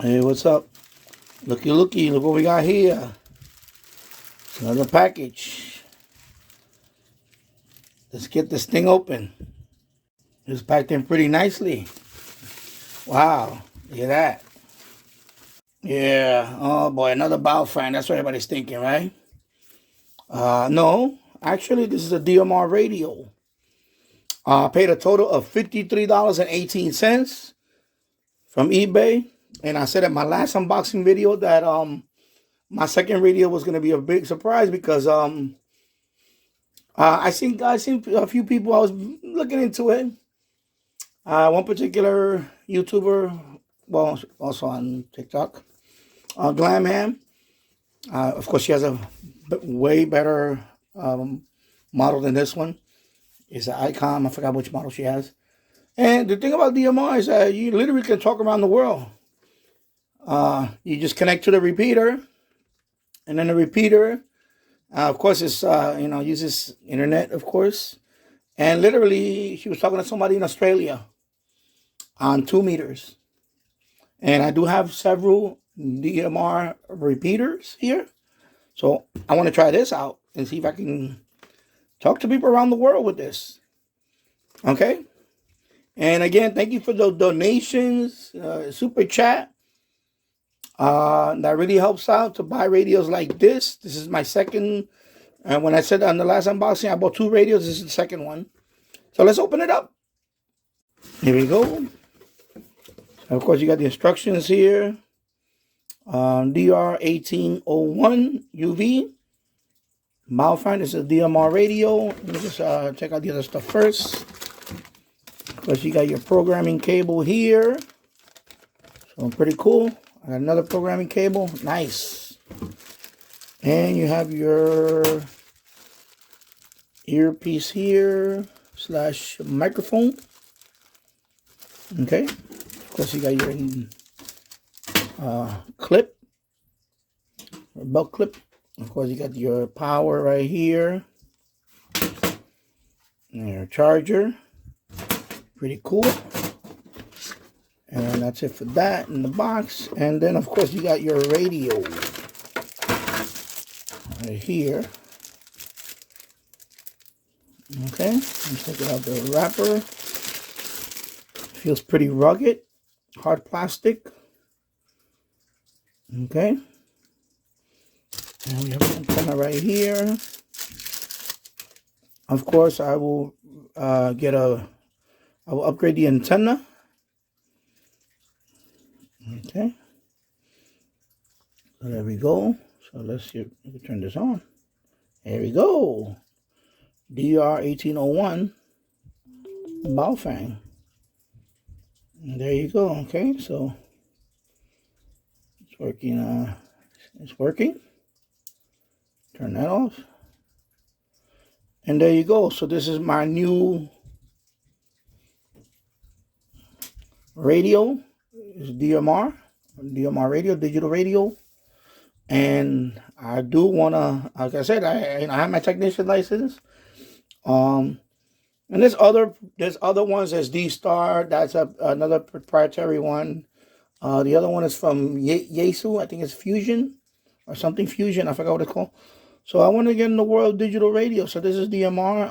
Hey, what's up? Looky, looky, look what we got here. It's another package. Let's get this thing open. It's packed in pretty nicely. Wow, look at that. Yeah, oh boy, another Baofeng. That's what everybody's thinking, right? No, actually, this is a DMR radio. I paid a total of $53.18 from eBay. And I said at my last unboxing video that my second radio was gonna be a big surprise because I seen a few people. I was looking into it. One particular YouTuber, well, also on TikTok, Glamham. Of course, she has a way better model than this one. It's an Icon. I forgot which model she has. And the thing about DMR is that you literally can talk around the world. You just connect to the repeater, and then the repeater, of course, it's uses internet, of course. And literally, she was talking to somebody in Australia on 2 meters. And I do have several DMR repeaters here. So I want to try this out and see if I can talk to people around the world with this. Okay? And again, thank you for the donations, super chat. That really helps out to buy radios like this. This is my second. And when I said on the last unboxing, I bought 2 radios. This is the second one. So let's open it up. Here we go. So of course, you got the instructions here. DR-1801UV. Baofeng is a DMR radio. Let me just check out the other stuff first. Of course, you got your programming cable here. So pretty cool. I got another programming cable. Nice. And you have your earpiece here / microphone. Okay. Of course, you got your clip, or belt clip. Of course, you got your power right here. And your charger. Pretty cool. And that's it for that in the box. And then, of course, you got your radio right here. Okay, let's take it out the wrapper. Feels pretty rugged, hard plastic. Okay. And we have an antenna right here. Of course, I will upgrade the antenna. Okay. So there we go. So let's see if we can turn this on. There we go. DR-1801 Baofeng. And there you go. Okay, so it's working. It's working. Turn that off. And there you go. So this is my new radio. It's DMR radio, digital radio. And I do want to, like I said, I have my technician license. And there's other ones. There's D-Star. That's another proprietary one. The other one is from Yaesu. I think it's Fusion or something Fusion. I forgot what it's called. So I want to get in the world digital radio. So this is DMR.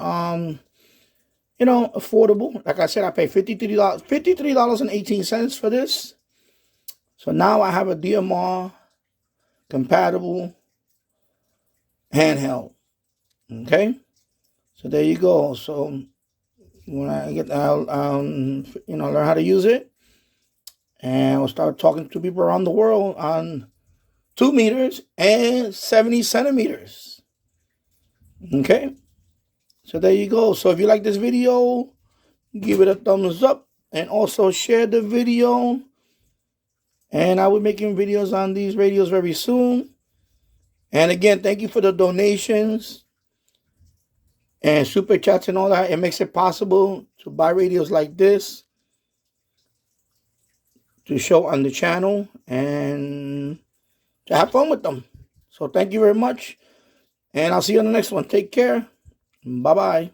Affordable. Like I said, I paid $53.18 for this. So now I have a DMR compatible handheld. Okay. So there you go. So when I get, I'll learn how to use it, and we'll start talking to people around the world on 2 meters and 70 centimeters. Okay. So there you go. So if you like this video, give it a thumbs up and also share the video. And I will be making videos on these radios very soon. And again, thank you for the donations and super chats and all that. It makes it possible to buy radios like this to show on the channel and to have fun with them. So thank you very much. And I'll see you on the next one. Take care. Bye-bye.